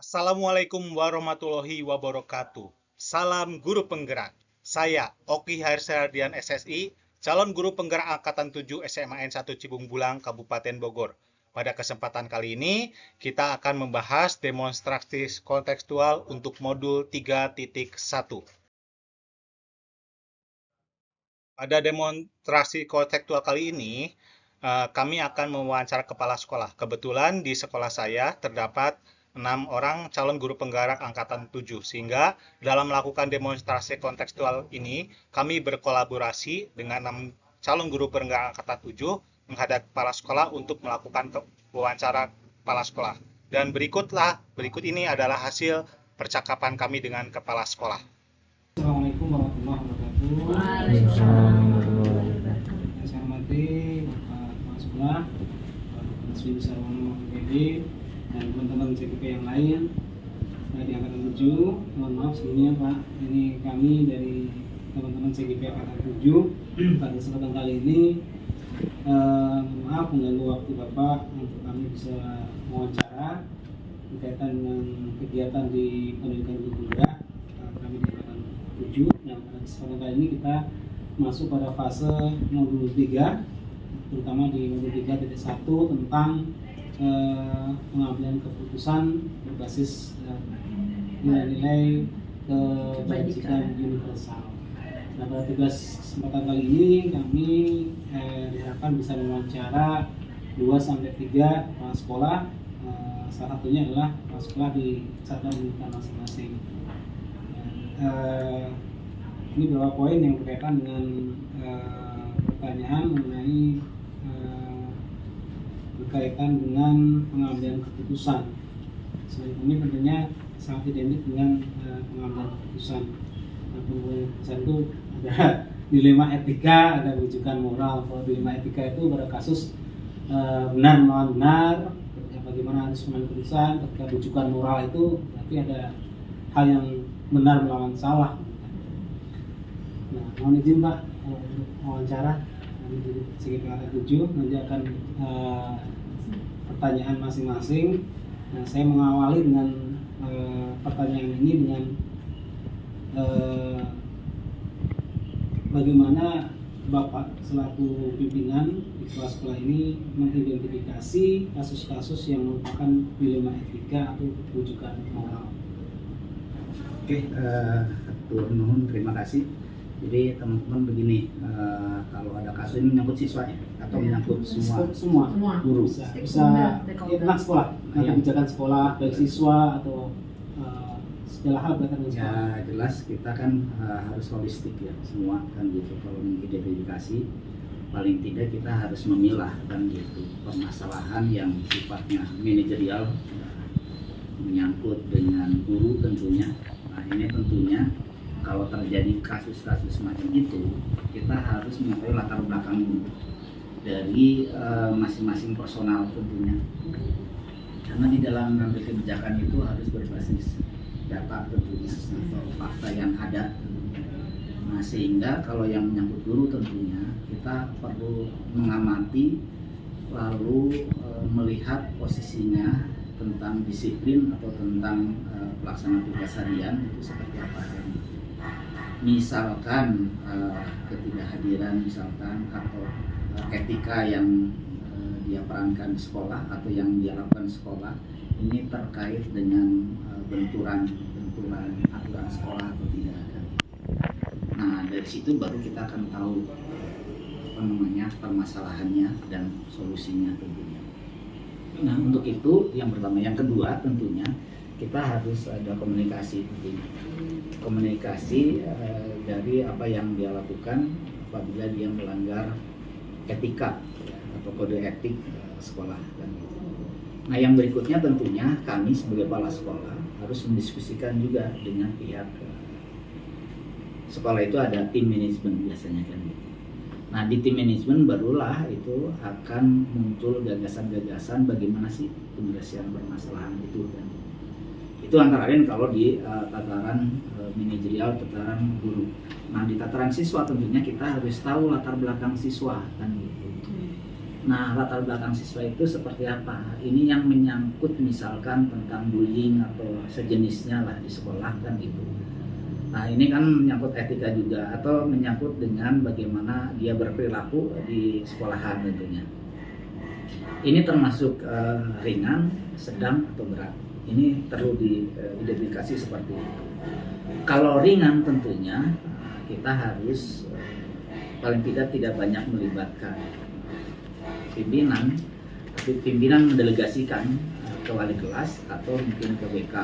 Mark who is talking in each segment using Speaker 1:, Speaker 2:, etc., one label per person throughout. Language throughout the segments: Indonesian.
Speaker 1: Assalamualaikum warahmatullahi wabarakatuh. Salam guru penggerak. Saya Oki Hairsyardian SSI, calon guru penggerak Angkatan 7 SMA N1 Cibung Bulang, Kabupaten Bogor. Pada kesempatan kali ini, kita akan membahas demonstrasi kontekstual untuk modul 3.1. Pada demonstrasi kontekstual kali ini, kami akan mewawancara kepala sekolah. Kebetulan di sekolah saya terdapat 6 orang calon guru penggerak angkatan 7, sehingga dalam melakukan demonstrasi kontekstual ini, kami berkolaborasi dengan 6 calon guru penggerak angkatan 7 menghadap kepala sekolah untuk melakukan wawancara kepala sekolah. Dan berikut ini adalah hasil percakapan kami dengan kepala sekolah.
Speaker 2: Assalamualaikum warahmatullahi wabarakatuh.
Speaker 3: Waalaikumsalam.
Speaker 2: Yang saya hormati Bapak Kepala Sekolah, Bapak Sri Sarwono PD, dan teman-teman CGP yang lain di Angkatan 7. Mohon maaf sebelumnya Pak, ini kami dari teman-teman CGP Angkatan 7 pada kesempatan kali ini maaf mengganggu waktu Bapak untuk kami bisa mewawancara berkaitan dengan kegiatan di pendidikan guru penggerak kami di Angkatan 7. Nah, pada kesempatan kali ini kita masuk pada fase modul 3, terutama di modul 3.1 tentang pengambilan keputusan berbasis nilai-nilai kebajikan universal. Nah, pada tugas kesempatan kali ini kami diharapkan bisa mewawancara 2-3 kepala sekolah. Salah satunya adalah kepala sekolah di satuan pendidikan masing-masing. Ini beberapa poin yang berkaitan dengan pertanyaan mengenai berkaitan dengan pengambilan keputusan. Selain ini tentunya sangat identik dengan pengambilan keputusan. Pengambilan keputusan itu ada dilema etika, ada rujukan moral. Kalau dilema etika itu pada kasus benar melawan benar, bagaimana harus mengambil keputusan. Ketika rujukan moral itu berarti ada hal yang benar melawan salah. Nah, mohon izin Pak untuk wawancara di sekitar 7 nanti akan pertanyaan masing-masing. Nah, saya mengawali dengan pertanyaan ini dengan bagaimana Bapak selaku pimpinan di kelas sekolah ini mengidentifikasi kasus-kasus yang merupakan dilema etika atau rujukan moral.
Speaker 3: Oke, nuhun, terima kasih. Jadi teman-teman begini, kalau ada kasus ini menyangkut siswa ya, atau menyangkut semua guru,
Speaker 2: bisa tentang sekolah, kebijakan sekolah, baik siswa atau segala hal berkaitan dengan sekolah.
Speaker 3: Ya jelas kita kan harus holistik ya, semua kan gitu. Kalau mengidentifikasi, paling tidak kita harus memilah kan gitu permasalahan yang sifatnya manajerial, menyangkut dengan guru tentunya. Nah ini tentunya kalau terjadi kasus-kasus semacam itu, kita harus mengetahui latar belakang dari masing-masing personal tentunya. Karena di dalam mengambil kebijakan itu harus berbasis data tentunya atau fakta yang ada. Nah sehingga kalau yang menyangkut guru tentunya kita perlu mengamati lalu melihat posisinya tentang disiplin atau tentang pelaksanaan tugas harian itu seperti apa. Misalkan ketidakhadiran misalkan atau etika yang dia perankan di sekolah atau yang dia lakukan di sekolah ini terkait dengan benturan aturan sekolah atau tidak ada. Nah dari situ baru kita akan tahu permasalahannya dan solusinya tentunya. Nah untuk itu yang pertama, yang kedua tentunya kita harus ada komunikasi tentunya. Komunikasi dari apa yang dia lakukan apabila dia melanggar etika ya, atau kode etik sekolah dan gitu. Nah yang berikutnya tentunya kami sebagai kepala sekolah harus mendiskusikan juga dengan pihak sekolah. Itu ada tim manajemen biasanya kan gitu. Nah di tim manajemen barulah itu akan muncul gagasan-gagasan bagaimana sih penyelesaian permasalahan itu kan. Itu antara lain kalau di tataran manajerial, tataran guru. Nah di tataran siswa tentunya kita harus tahu latar belakang siswa kan gitu. Nah, latar belakang siswa itu seperti apa? Ini yang menyangkut misalkan tentang bullying atau sejenisnya lah di sekolah kan itu. Nah, ini kan menyangkut etika juga atau menyangkut dengan bagaimana dia berperilaku di sekolahan tentunya. Ini termasuk ringan, sedang atau berat. Ini perlu diidentifikasi seperti itu. Kalau ringan tentunya kita harus paling tidak banyak melibatkan pimpinan, tapi pimpinan mendelegasikan ke wali kelas atau mungkin ke BK.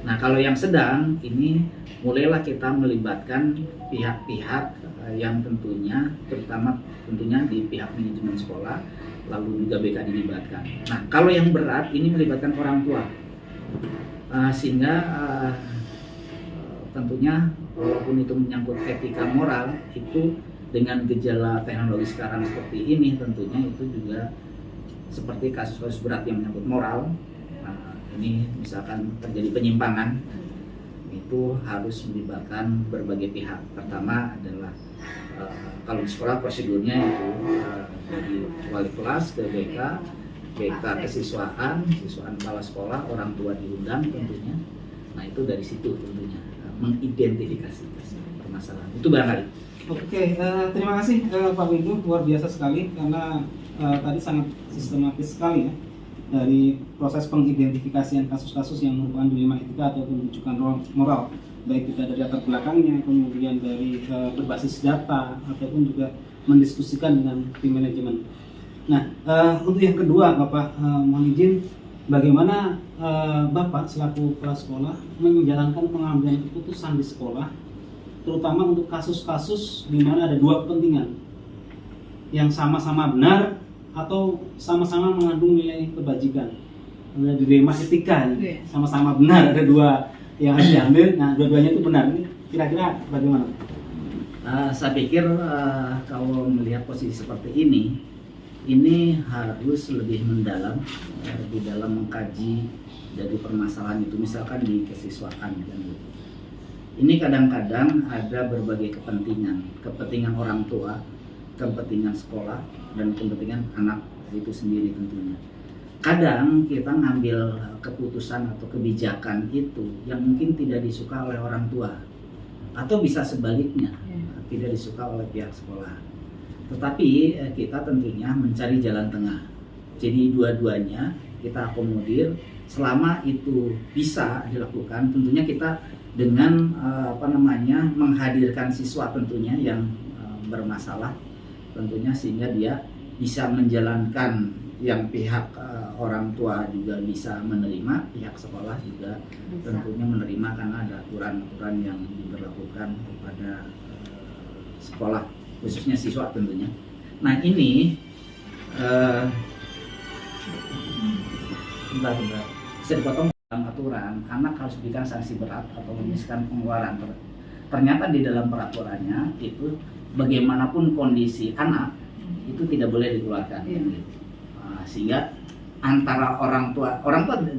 Speaker 3: Nah, kalau yang sedang ini mulailah kita melibatkan pihak-pihak yang tentunya, terutama tentunya di pihak manajemen sekolah, lalu juga BK dilibatkan. Nah, kalau yang berat ini melibatkan orang tua, sehingga tentunya walaupun itu menyangkut etika moral, itu dengan gejala teknologi sekarang seperti ini tentunya itu juga seperti kasus-kasus berat yang menyangkut moral. Nah, ini misalkan terjadi penyimpangan, itu harus melibatkan berbagai pihak. Pertama adalah kalau di sekolah prosedurnya itu dari wali kelas ke BK, BK kesiswaan, siswaan kepala sekolah, orang tua diundang tentunya. Nah, itu dari situ tentunya mengidentifikasi permasalahan. Itu barangkali.
Speaker 2: Oke, terima kasih Pak Windu, luar biasa sekali karena tadi sangat sistematis sekali ya dari proses pengidentifikasian kasus-kasus yang merupakan dilema etika atau menunjukkan moral, baik kita dari latar belakangnya, kemudian dari berbasis data ataupun juga mendiskusikan dengan tim manajemen. Nah, untuk yang kedua, Bapak mohon izin, bagaimana Bapak selaku kepala sekolah menjalankan pengambilan keputusan di sekolah, terutama untuk kasus-kasus di mana ada dua kepentingan yang sama-sama benar atau sama-sama mengandung nilai kebajikan. Ada dilema etika, sama-sama benar, ada dua yang harus diambil. Nah, dua-duanya itu benar. Ini kira-kira bagaimana?
Speaker 3: Saya pikir kalau melihat posisi seperti ini harus lebih mendalam di dalam mengkaji dari permasalahan itu, misalkan di kesiswaan kan gitu. Ini kadang-kadang ada berbagai kepentingan orang tua, kepentingan sekolah, dan kepentingan anak itu sendiri tentunya. Kadang kita ngambil keputusan atau kebijakan itu yang mungkin tidak disuka oleh orang tua, atau bisa sebaliknya, tidak disuka oleh pihak sekolah. Tetapi kita tentunya mencari jalan tengah. Jadi dua-duanya kita akomodir selama itu bisa dilakukan. Tentunya kita dengan menghadirkan siswa tentunya yang bermasalah tentunya, sehingga dia bisa menjalankan yang pihak orang tua juga bisa menerima, pihak sekolah juga tentunya menerima karena ada aturan-aturan yang diberlakukan kepada sekolah, khususnya siswa tentunya. Nah, ini bisa dipotong dalam aturan, anak harus diberikan sanksi berat atau memisahkan pengeluaran. Ternyata di dalam peraturannya itu bagaimanapun kondisi anak itu tidak boleh dikeluarkan. Sehingga antara orang tua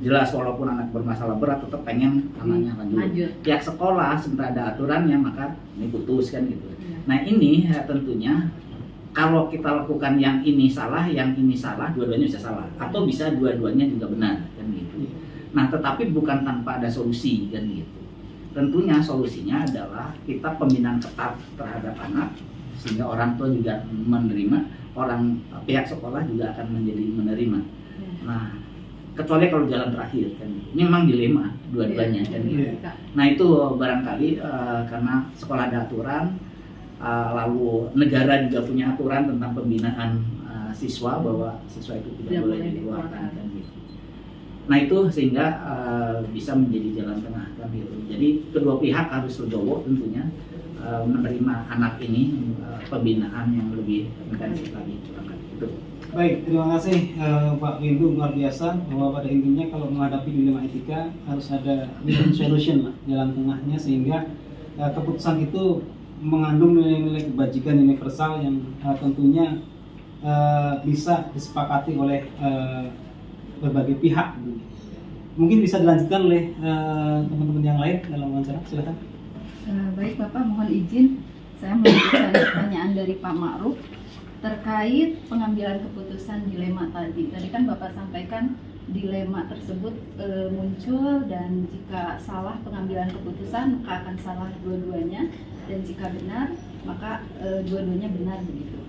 Speaker 3: jelas walaupun anak bermasalah berat tetap pengen anaknya lanjut. Pihak sekolah sementara ada aturannya maka ini putus kan gitu. Nah, ini tentunya kalau kita lakukan yang ini salah, dua-duanya bisa salah, atau bisa dua-duanya juga benar kan gitu. Nah, tetapi bukan tanpa ada solusi kan gitu. Tentunya solusinya adalah kita pembinaan ketat terhadap anak sehingga orang tua juga menerima, pihak sekolah juga akan menjadi menerima. Nah, kecuali kalau jalan terakhir kan gitu. Ini memang dilema dua-duanya kan gitu. Nah, itu barangkali karena sekolah ada aturan, lalu negara juga punya aturan tentang pembinaan siswa bahwa siswa itu tidak boleh dikeluarkan kan gitu. Nah, itu sehingga bisa menjadi jalan tengah kan gitu. Jadi kedua pihak harus legowo tentunya menerima anak ini pembinaan yang lebih intensif lagi gitu.
Speaker 2: Baik, terima kasih Pak Windu, luar biasa bahwa pada intinya kalau menghadapi dilema etika harus ada solution lah, jalan tengahnya, sehingga keputusan itu mengandung nilai-nilai kebajikan universal yang tentunya bisa disepakati oleh berbagai pihak. Mungkin bisa dilanjutkan oleh teman-teman yang lain dalam wawancara, silakan.
Speaker 4: Baik Bapak, mohon izin saya melanjutkan pertanyaan dari Pak Ma'ruf. terkait pengambilan keputusan dilema tadi. Tadi kan Bapak sampaikan dilema tersebut muncul, dan jika salah pengambilan keputusan maka akan salah dua-duanya, dan jika benar maka dua-duanya benar begitu.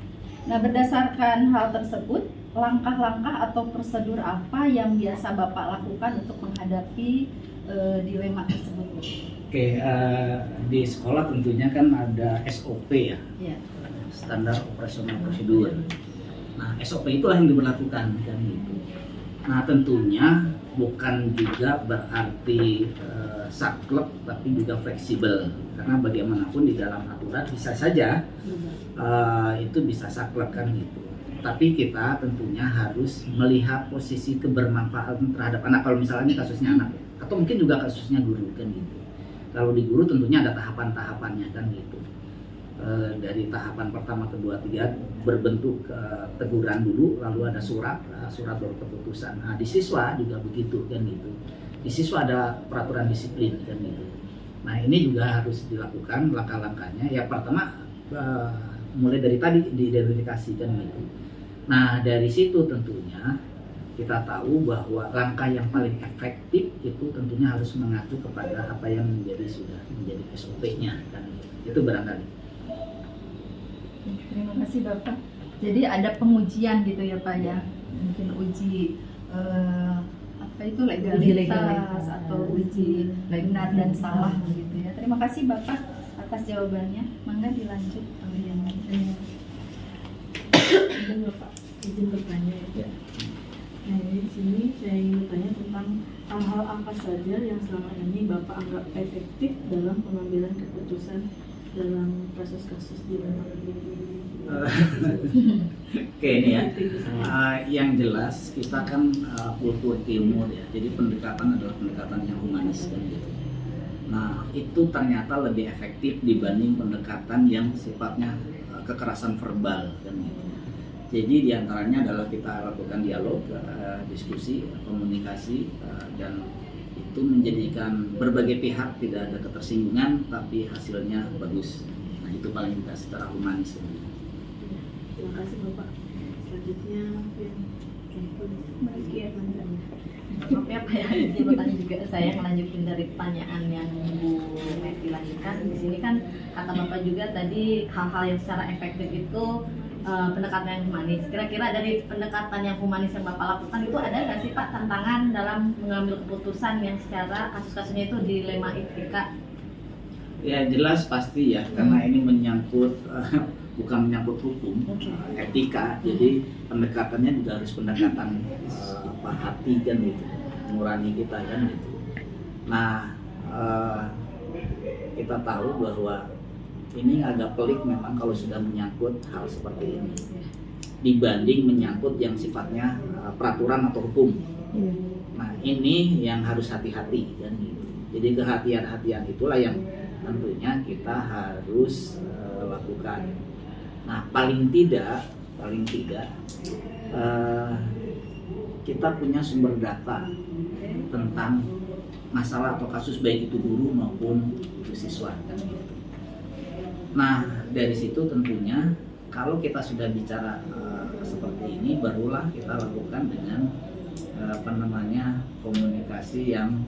Speaker 4: Nah, berdasarkan hal tersebut, langkah-langkah atau prosedur apa yang biasa Bapak lakukan untuk menghadapi dilema tersebut?
Speaker 3: Oke, di sekolah tentunya kan ada SOP ya,
Speaker 4: Ya.
Speaker 3: standar operasional prosedur. Nah, SOP itulah yang diberlakukan kan gitu. Nah, tentunya bukan juga berarti saklek, tapi juga fleksibel, karena bagaimanapun di dalam aturan bisa saja itu bisa saklek kan gitu. Tapi kita tentunya harus melihat posisi kebermanfaatan terhadap anak. Kalau misalnya kasusnya anak ya, atau mungkin juga kasusnya guru kan gitu. Kalau di guru tentunya ada tahapan-tahapannya kan gitu. Dari tahapan pertama, kedua, tiga berbentuk teguran dulu, lalu ada surat baru keputusan. Nah, di siswa juga begitu kan gitu. Di siswa ada peraturan disiplin kan gitu. Nah, ini juga harus dilakukan langkah-langkahnya. Ya pertama mulai dari tadi diidentifikasi kan gitu. Nah, dari situ tentunya kita tahu bahwa langkah yang paling efektif itu tentunya harus mengacu kepada apa yang sudah menjadi SOP-nya kan gitu. Itu barangkali.
Speaker 4: Terima kasih Bapak. Jadi ada pengujian gitu ya Pak ya, mungkin uji apa itu legalitas atau uji benar dan salah gitu ya. Terima kasih Bapak atas jawabannya. Mangga dilanjut oleh yang lain.
Speaker 5: Bapak izin bertanya ya. Nah, di sini saya ingin bertanya tentang hal-hal apa saja yang selama ini Bapak anggap efektif dalam pengambilan keputusan dalam kasus-kasus di luar negeri.
Speaker 3: Oke, ini ya. Yang jelas kita kan kultur timur ya. Jadi pendekatan adalah pendekatan yang humanis kan gitu. Nah, itu ternyata lebih efektif dibanding pendekatan yang sifatnya kekerasan verbal kan gitu. Jadi diantaranya adalah kita lakukan dialog, diskusi, komunikasi, dan itu menjadikan berbagai pihak tidak ada ketersinggungan, tapi hasilnya bagus. Nah, itu paling tidak secara humanis.
Speaker 5: Terima kasih Bapak. Selanjutnya
Speaker 6: Maaf ya Pak ya, ini bertanya juga saya melanjutkan dari pertanyaan yang Bu Meti lanjutkan. Di sini kan kata Bapak juga tadi hal-hal yang secara efektif itu pendekatan yang humanis. Kira-kira dari pendekatan yang humanis yang Bapak lakukan itu ada nggak sih Pak tantangan dalam mengambil keputusan yang secara kasus-kasusnya itu dilema etika?
Speaker 3: Ya jelas pasti ya, karena ini menyangkut bukan menyangkut hukum, etika. Jadi pendekatannya juga harus pendekatan hati kan gitu, nurani kita kan gitu. Nah, kita tahu bahwa ini agak pelik memang kalau sudah menyangkut hal seperti ini dibanding menyangkut yang sifatnya peraturan atau hukum. Nah, ini yang harus hati-hati kan gitu. Jadi kehati-hatian itulah yang tentunya kita harus lakukan. Nah, paling tidak kita punya sumber data tentang masalah atau kasus baik itu guru maupun itu siswa kan gitu. Nah, dari situ tentunya kalau kita sudah bicara seperti ini, barulah kita lakukan dengan komunikasi yang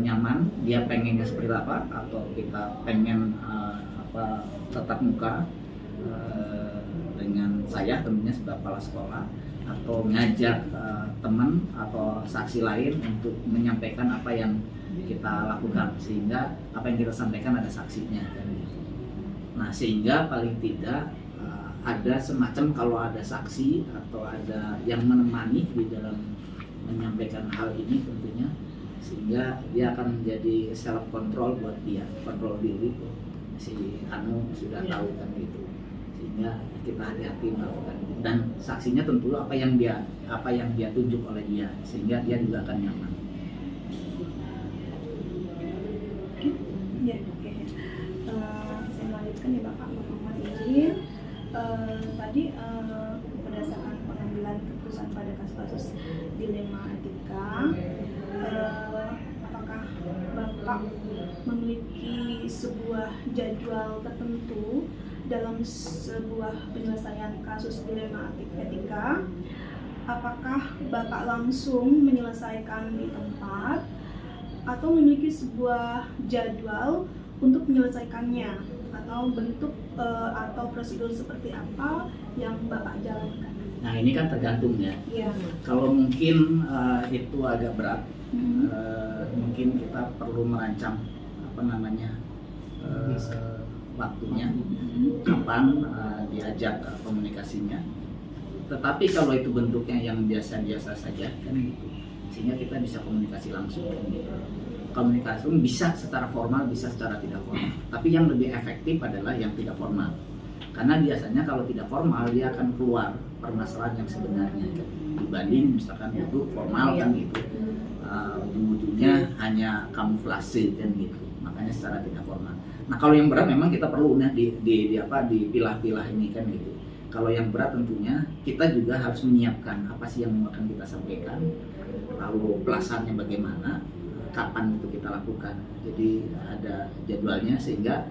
Speaker 3: nyaman. Dia pengennya seperti apa, atau kita pengen tatap muka dengan saya tentunya sebagai kepala sekolah, atau ngajak teman atau saksi lain untuk menyampaikan apa yang kita lakukan, sehingga apa yang kita sampaikan ada saksinya kan gitu. Nah, sehingga paling tidak ada semacam, kalau ada saksi atau ada yang menemani di dalam menyampaikan hal ini tentunya, sehingga dia akan menjadi self control buat dia, kontrol diri. Si Anu sudah tahu kan gitu, sehingga kita hati-hati melakukan itu. Dan saksinya tentu apa yang dia tunjuk oleh dia, sehingga dia juga akan nyaman.
Speaker 5: Ya, oke. Saya lanjutkan ya Bapak, mohon izin. Tadi berdasarkan pengambilan keputusan pada kasus-kasus dilema etika, apakah Bapak memiliki sebuah jadwal tertentu
Speaker 7: dalam sebuah penyelesaian kasus dilema etika, apakah Bapak langsung menyelesaikan di tempat atau memiliki sebuah jadwal untuk menyelesaikannya, atau bentuk atau prosedur seperti apa yang Bapak jalankan?
Speaker 3: Nah ini kan tergantung ya.
Speaker 7: Iya.
Speaker 3: Kalau mungkin itu agak berat, mungkin kita perlu merancang waktunya, kapan diajak komunikasinya. Tetapi kalau itu bentuknya yang biasa-biasa saja kan gitu, sehingga kita bisa komunikasi langsung kan gitu. Komunikasi bisa secara formal, bisa secara tidak formal. Tapi yang lebih efektif adalah yang tidak formal. Karena biasanya kalau tidak formal dia akan keluar permasalahan yang sebenarnya kan, dibanding misalkan duduk formal kan gitu. Ujung-ujungnya hanya kamuflase kan gitu. Makanya secara tidak formal. Nah kalau yang berat memang kita perlu dipilah-pilah ini kan gitu. Kalau yang berat tentunya kita juga harus menyiapkan apa sih yang akan kita sampaikan, lalu pelaksanaannya bagaimana, kapan itu kita lakukan. Jadi ada jadwalnya sehingga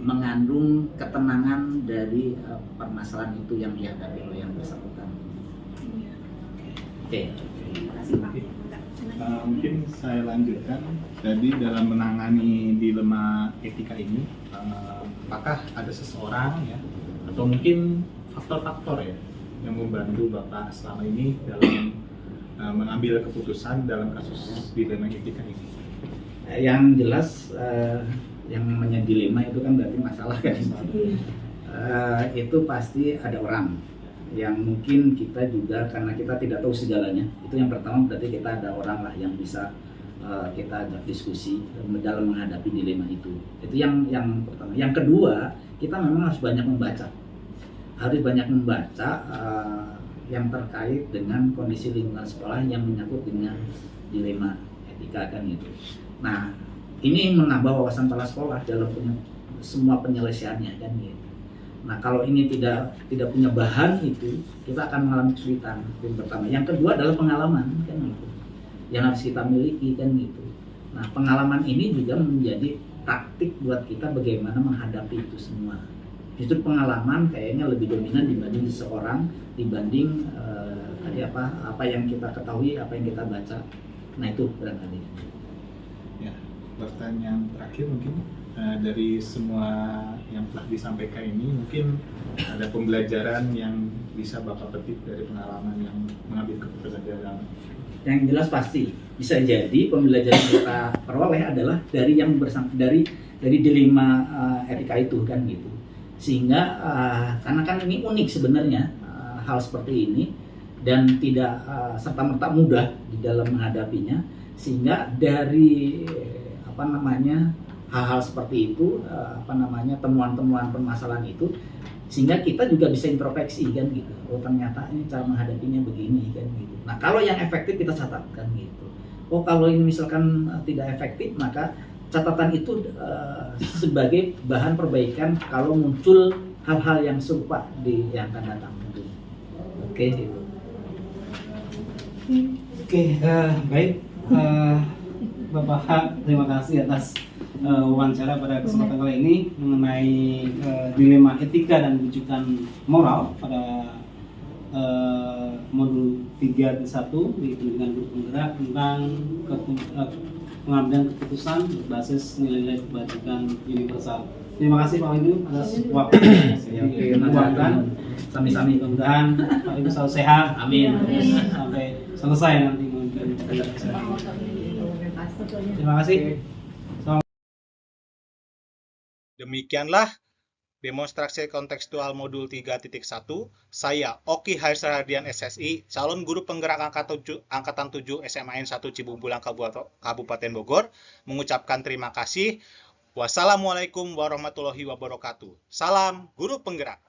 Speaker 3: mengandung ketenangan dari permasalahan itu yang dihadapi oleh yang bersangkutan. Oke.
Speaker 7: Terima kasih Pak.
Speaker 1: Mungkin saya lanjutkan. Jadi dalam menangani dilema etika ini, apakah ada seseorang ya, atau mungkin faktor-faktor ya yang membantu Bapak selama ini dalam mengambil keputusan dalam kasus dilema etika ini?
Speaker 3: Yang jelas yang namanya dilema itu kan berarti masalah kan. Itu pasti ada orang yang mungkin kita juga karena kita tidak tahu segalanya. Itu yang pertama, berarti kita ada orang lah yang bisa kita ajak diskusi dalam menghadapi dilema itu. Itu yang pertama. Yang kedua, kita memang harus banyak membaca. Harus banyak membaca yang terkait dengan kondisi lingkungan sekolah yang menyangkut dengan dilema etika kan gitu. Nah, ini menambah wawasan kepala sekolah dalam semua penyelesaiannya kan gitu. Nah, kalau ini tidak punya bahan itu, kita akan mengalami kesulitan. Yang pertama. Yang kedua adalah pengalaman kan gitu, yang harus kita miliki kan gitu. Nah, pengalaman ini juga menjadi taktik buat kita bagaimana menghadapi itu semua. Justru pengalaman kayaknya lebih dominan dibanding seseorang, dibanding apa yang kita ketahui, apa yang kita baca. Nah, itu barangkali.
Speaker 1: Ya, pertanyaan terakhir mungkin dari semua yang telah disampaikan ini, mungkin ada pembelajaran yang bisa Bapak petik dari pengalaman yang mengambil keputusan dalam.
Speaker 3: Yang jelas pasti bisa jadi pembelajaran yang kita peroleh adalah dari yang dari dilema etika itu kan gitu. Sehingga karena kan ini unik sebenarnya hal seperti ini dan tidak serta-merta mudah di dalam menghadapinya, sehingga dari hal-hal seperti itu, temuan-temuan permasalahan itu, sehingga kita juga bisa introspeksi kan gitu. Oh ternyata ini cara menghadapinya begini kan gitu. Nah kalau yang efektif kita catatkan gitu. Oh kalau ini misalkan tidak efektif, maka catatan itu sebagai bahan perbaikan kalau muncul hal-hal yang serupa di yang akan datang. Oke gitu.
Speaker 2: Baik. Bapak, terima kasih atas wawancara pada kesempatan kali ini mengenai dilema etika dan rujukan moral pada modul 3.1 di pendidikan guru penggerak tentang pengambilan keputusan berbasis nilai-nilai kebajikan universal. Terima kasih Pak Windu atas waktunya.
Speaker 3: Sami-sami.
Speaker 2: Mudah-mudahan Pak Windu selalu sehat.
Speaker 3: Amin.
Speaker 2: Sampai selesai nanti. Terima kasih.
Speaker 1: Demikianlah demonstrasi kontekstual modul 3.1. Saya Oki Harsardian SSI, calon guru penggerak angkatan 7 SMA N1 Cibumbulang Kabupaten Bogor, mengucapkan terima kasih. Wassalamualaikum warahmatullahi wabarakatuh. Salam guru penggerak.